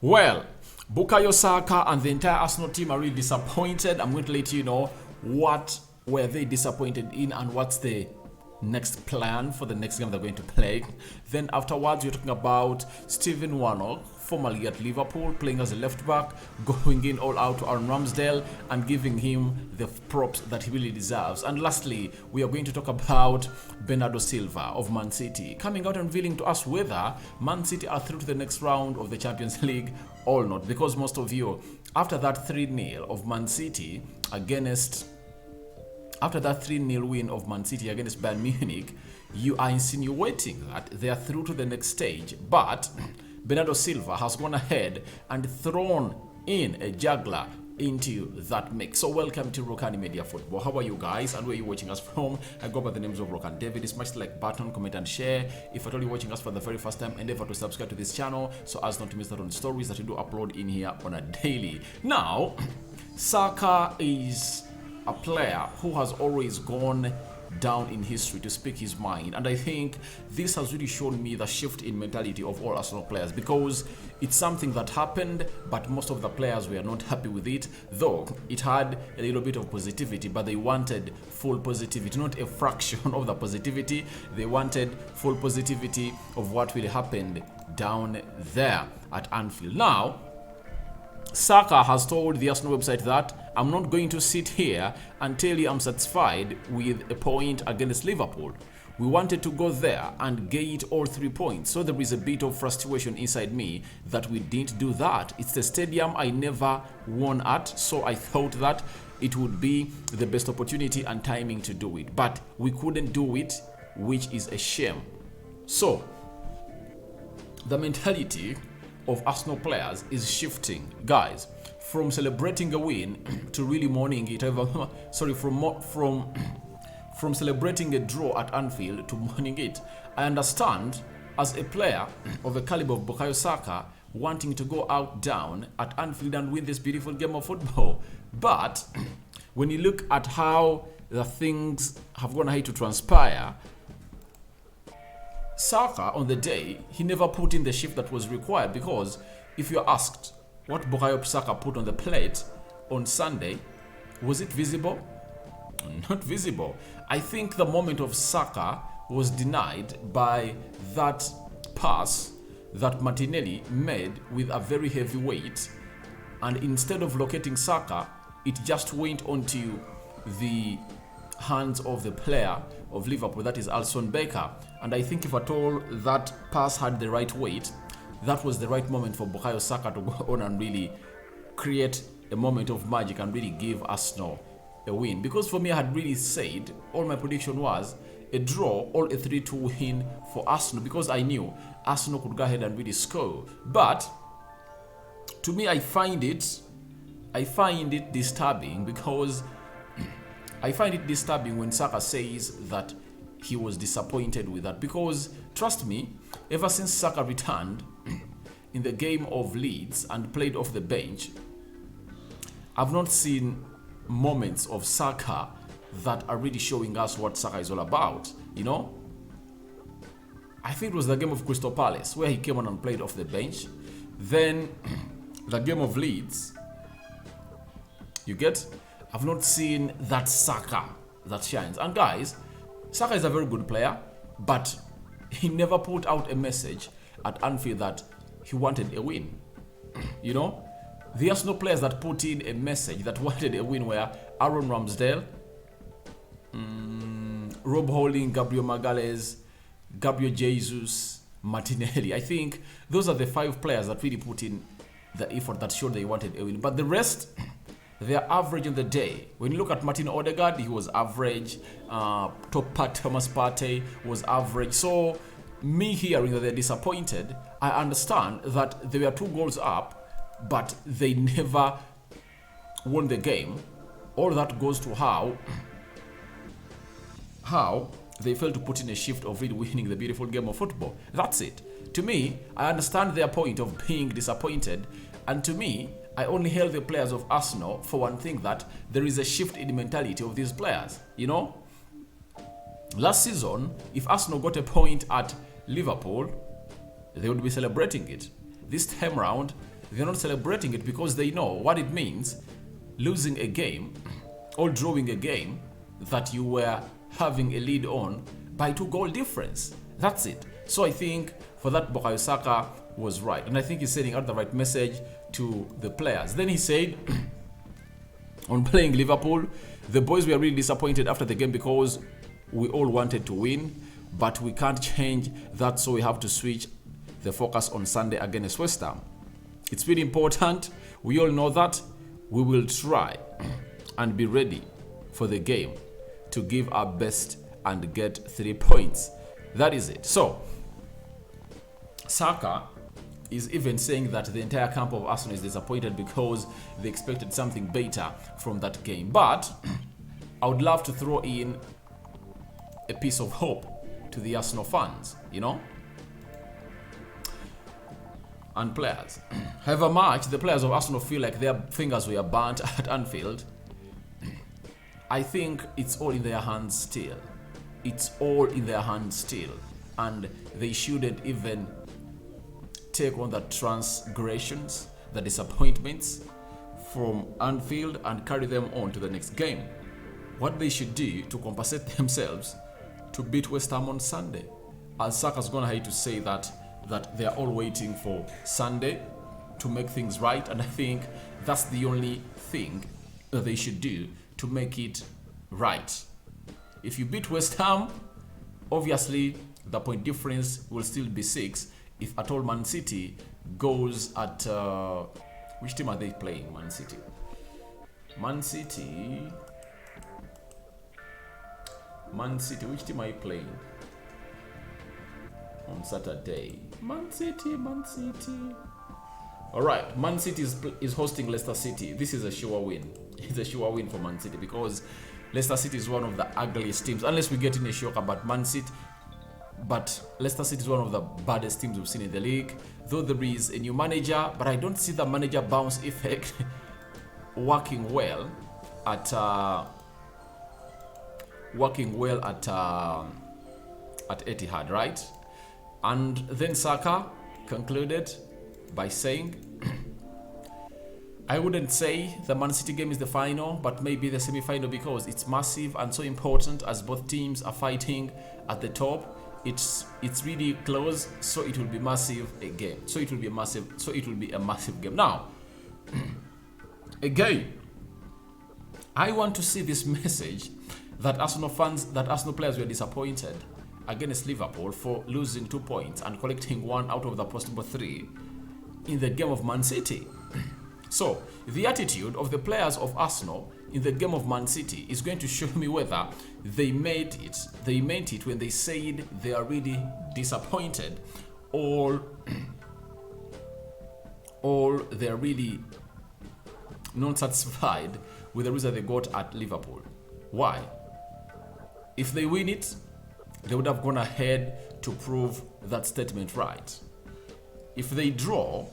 Well, Bukayo Saka and the entire Arsenal team are really disappointed. I'm going to let you know what were they disappointed in and what's the next plan for the next game they're going to play. Then afterwards, we're talking about Steven Warnock, formerly at Liverpool, playing as a left back, going in all out to Ramsdale and giving him the props that he really deserves. And lastly, we are going to talk about Bernardo Silva of Man City, coming out and revealing to us whether Man City are through to the next round of the Champions League or not. Because most of you, after that 3-0 of Man City against After that 3-0 win of Man City against Bayern Munich, you are insinuating that they are through to the next stage. But Bernardo Silva has gone ahead and thrown in a juggler into that mix. So welcome to Rokani Media Football. How are you guys and where are you watching us from? I go by the names of Rokani David. Smash the like button, comment and share. If at all you're watching us for the very first time, endeavor to subscribe to this channel so as not to miss out on stories that we do upload in here on a daily. Now, Saka is a player who has always gone down in history to speak his mind, and I think this has really shown me the shift in mentality of all Arsenal players, because it's something that happened but most of the players were not happy with it, though it had a little bit of positivity, but they wanted full positivity, not a fraction of the positivity. They wanted full positivity of what really happened down there at Anfield. Now, Saka has told the Arsenal website that I'm not going to sit here and tell you I'm satisfied with a point against Liverpool. We wanted to go there and get all 3 points, so there is a bit of frustration inside me that we didn't do that. It's the stadium I never won at, so I thought that it would be the best opportunity and timing to do it, but we couldn't do it, which is a shame. So the mentality of Arsenal players is shifting, guys, from celebrating a win to really mourning it. From celebrating a draw at Anfield to mourning it. I understand, as a player of the caliber of Bukayo Saka, wanting to go out down at Anfield and win this beautiful game of football. But when you look at how the things have gone ahead to transpire, Saka on the day, he never put in the shift that was required, because if you're asked what Bukayo Saka put on the plate on Sunday, was it visible? Not visible. I think the moment of Saka was denied by that pass that Martinelli made with a very heavy weight, and instead of locating Saka, it just went onto the hands of the player of Liverpool, that is Alisson Becker. And I think if at all that pass had the right weight, that was the right moment for Bukayo Saka to go on and really create a moment of magic and really give Arsenal a win. Because for me, I had really said, all my prediction was a draw or a 3-2 win for Arsenal, because I knew Arsenal could go ahead and really score. But to me, I find it disturbing, because I find it disturbing when Saka says that he was disappointed with that, because trust me, ever since Saka returned in the game of Leeds and played off the bench, I've not seen moments of Saka that are really showing us what Saka is all about, you know? I think it was the game of Crystal Palace where he came on and played off the bench. Then the game of Leeds, you get? I've not seen that Saka that shines. And guys, Saka is a very good player, but he never put out a message at Anfield that he wanted a win. You know, the Arsenal players that put in a message that wanted a win were Aaron Ramsdale, Rob Holding, Gabriel Magalhaes, Gabriel Jesus, Martinelli. I think those are the 5 players that really put in the effort that showed they wanted a win. But the rest, they are average on the day. When you look at Martin Odegaard, he was average. Thomas Partey was average. So me hearing that they're disappointed, I understand that they were 2 goals up, but they never won the game. All that goes to how they failed to put in a shift of really winning the beautiful game of football. That's it. To me, I understand their point of being disappointed, and to me, I only hail the players of Arsenal for one thing, that there is a shift in the mentality of these players. You know, last season, if Arsenal got a point at Liverpool, they would be celebrating it. This time round, they're not celebrating it because they know what it means losing a game or drawing a game that you were having a lead on by 2-goal difference. That's it. So I think for that, Bukayo Saka was right. And I think he's sending out the right message to the players. Then he said, on playing Liverpool, the boys were really disappointed after the game because we all wanted to win, but we can't change that, so we have to switch the focus on Sunday against West Ham. It's really important. We all know that. We will try and be ready for the game to give our best and get 3 points. That is it. So, Saka is even saying that the entire camp of Arsenal is disappointed because they expected something better from that game. But I would love to throw in a piece of hope to the Arsenal fans, you know, and players. However much the players of Arsenal feel like their fingers were burnt at Anfield, I think it's all in their hands still. It's all in their hands still. And they shouldn't even take on the transgressions, the disappointments from Anfield and carry them on to the next game. What they should do to compensate themselves to beat West Ham on Sunday. As Saka's gonna hate to say that they are all waiting for Sunday to make things right, and I think that's the only thing that they should do to make it right. If you beat West Ham, obviously the point difference will still be 6. If at all Man City goes at which team are they playing? Man City, which team are you playing on Saturday? Man City. All right, Man City is hosting Leicester City. This is a sure win. It's a sure win for Man City because Leicester City is one of the ugliest teams, unless we get in a shock about Man City. But Leicester City is one of the baddest teams we've seen in the league. Though there is a new manager, but I don't see the manager bounce effect working well at Etihad, right? And then Saka concluded by saying, I wouldn't say the Man City game is the final, but maybe the semi-final because it's massive and so important as both teams are fighting at the top. It's really close, so it will be massive game. So it will be a massive game. Now, again, I want to see this message that Arsenal players were disappointed against Liverpool for losing 2 points and collecting 1 out of the possible 3 in the game of Man City. So, the attitude of the players of Arsenal in the game of Man City is going to show me whether they meant it when they said they are really disappointed, or they're really not satisfied with the result they got at Liverpool. Why? If they win it, they would have gone ahead to prove that statement right. If they draw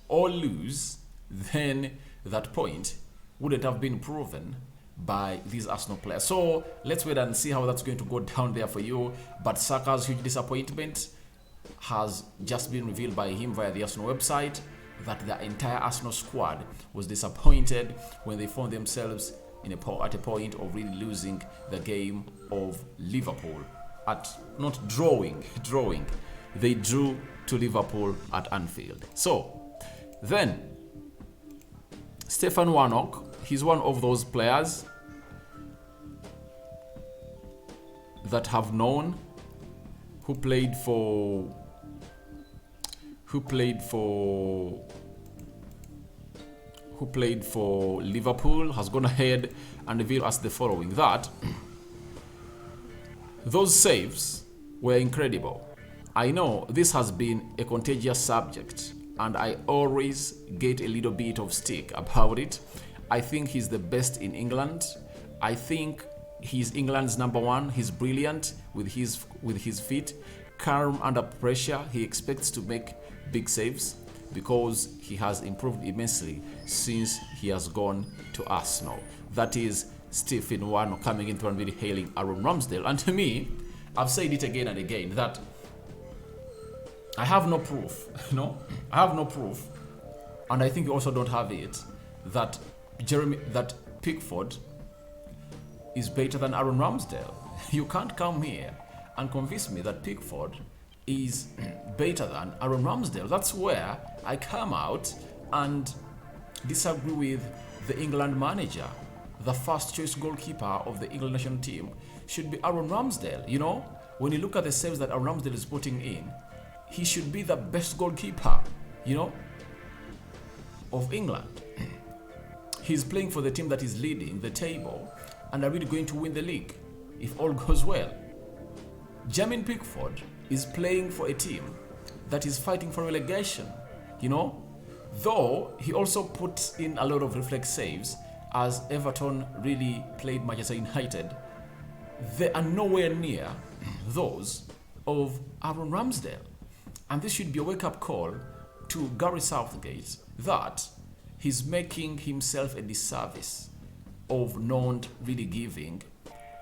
or lose, then that point wouldn't have been proven by these Arsenal players. So let's wait and see how that's going to go down there for you. But Saka's huge disappointment has just been revealed by him via the Arsenal website, that the entire Arsenal squad was disappointed when they found themselves at a point of really losing the game of Liverpool. Not drawing. They drew to Liverpool at Anfield. So then Stefan Warnock, he's one of those players that have known, who played for Liverpool, has gone ahead and revealed us the following, that those saves were incredible. I know this has been a contagious subject, and I always get a little bit of stick about it. I think he's the best in England. I think he's England's number 1. He's brilliant with his feet, calm under pressure. He expects to make big saves because he has improved immensely since he has gone to Arsenal. That is Stephen Warnock coming into and really hailing Aaron Ramsdale. And to me, I've said it again and again that I have no proof, I have no proof And I think you also don't have it that that Pickford is better than Aaron Ramsdale. You can't come here and convince me that Pickford is better than Aaron Ramsdale. That's where I come out and disagree with the England manager. The first choice goalkeeper of the England national team should be Aaron Ramsdale. You know, when you look at the saves that Aaron Ramsdale is putting in, he should be the best goalkeeper, you know, of England. He's playing for the team that is leading the table and are really going to win the league if all goes well. Jermaine Pickford is playing for a team that is fighting for relegation, you know, though he also puts in a lot of reflex saves as Everton really played Manchester United. They are nowhere near those of Aaron Ramsdale. And this should be a wake-up call to Gareth Southgate that he's making himself a disservice of not really giving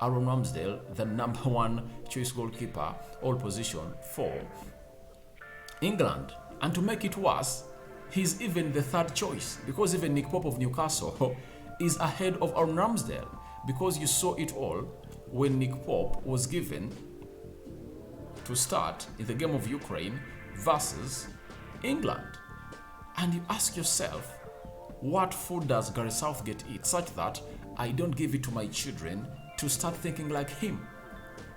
Aaron Ramsdale the number one choice goalkeeper all position for England. And to make it worse, he's even the third choice, because even Nick Pope of Newcastle is ahead of Aaron Ramsdale, because you saw it all when Nick Pope was given to start in the game of Ukraine versus England. And you ask yourself, what food does Gareth Southgate eat such that I don't give it to my children to start thinking like him?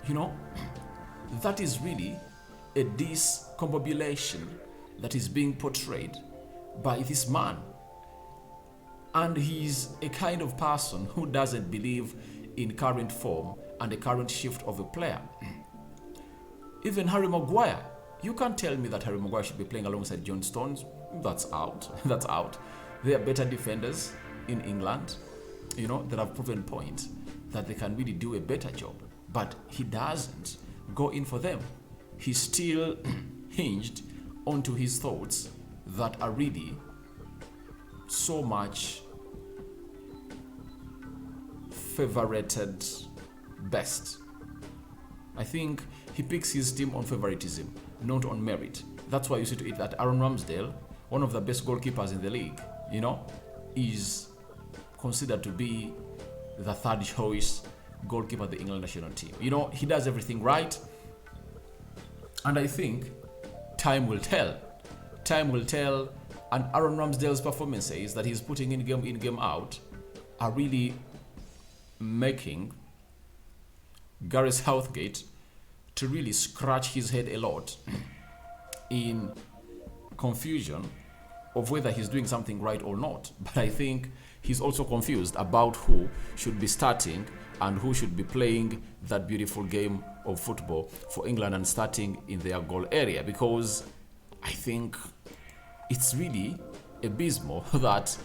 You know, that is really a discombobulation that is being portrayed by this man. And he's a kind of person who doesn't believe in current form and the current shift of a player. Even Harry Maguire, you can't tell me that Harry Maguire should be playing alongside John Stones. That's out. That's out. They are better defenders in England, you know, that have proven point that they can really do a better job. But he doesn't go in for them. He's still hinged onto his thoughts that are really so much favorited best. I think he picks his team on favoritism, not on merit. That's why you see to it that Aaron Ramsdale, one of the best goalkeepers in the league, you know, is considered to be the third choice goalkeeper of the England national team. You know, he does everything right. And I think time will tell. Time will tell. And Aaron Ramsdale's performances that he's putting in, game out, are really making Gareth Southgate to really scratch his head a lot in confusion of whether he's doing something right or not. But I think he's also confused about who should be starting and who should be playing that beautiful game of football for England and starting in their goal area, because I think it's really abysmal that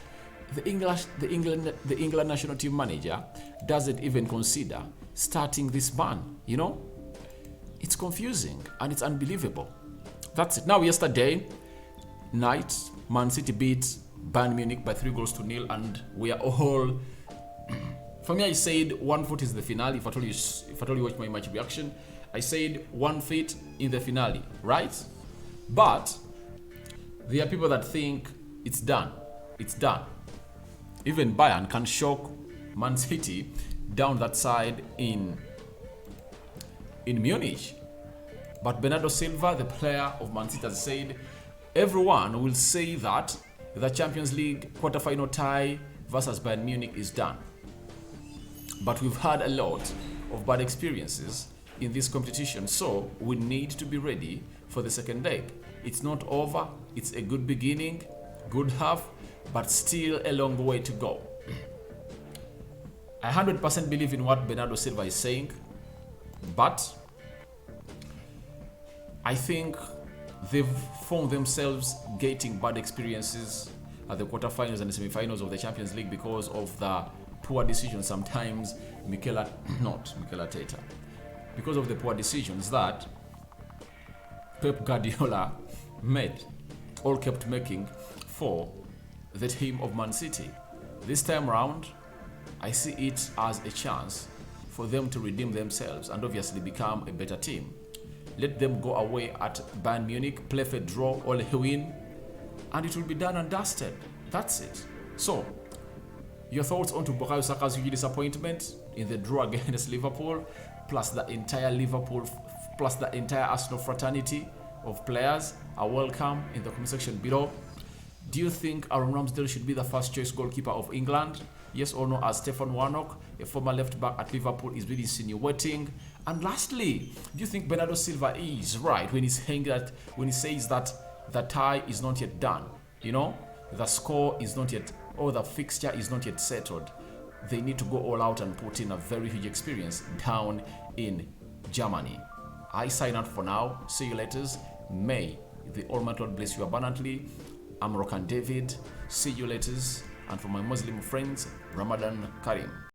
the England national team manager doesn't even consider starting this man. You know, it's confusing and it's unbelievable. That's it. Now, yesterday night, Man City beat Bayern Munich by 3-0, and we are all. For me, I said 1 foot is the finale. If I told you watch my match reaction, I said 1 foot in the finale, right? But there are people that think it's done. It's done. Even Bayern can shock Man City down that side in Munich. But Bernardo Silva, the player of Man City, has said everyone will say that the Champions League quarterfinal tie versus Bayern Munich is done. But we've had a lot of bad experiences in this competition, so we need to be ready for the second leg. It's not over. It's a good beginning, good half, but still a long way to go. I 100% believe in what Bernardo Silva is saying, but I think they've found themselves getting bad experiences at the quarterfinals and the semifinals of the Champions League because of the poor decisions sometimes because of the poor decisions that Pep Guardiola made or kept making for the team of Man City. This time around, I see it as a chance for them to redeem themselves and obviously become a better team. Let them go away at Bayern Munich, play for draw or win, and it will be done and dusted. That's it. So, your thoughts on Bukayo Saka's huge disappointment in the draw against Liverpool, plus the entire Arsenal fraternity of players are welcome in the comment section below. Do you think Aaron Ramsdale should be the first choice goalkeeper of England? Yes or no, as Stefan Warnock, a former left back at Liverpool, is really insinuating? And lastly, do you think Bernardo Silva is right when he's saying that, when he says that the tie is not yet done? You know, the score is not yet, or the fixture is not yet settled. They need to go all out and put in a very huge experience down in Germany. I sign out for now. See you later. May the Almighty Lord bless you abundantly. I'm Rokani David. See you later. And for my Muslim friends, Ramadan Karim.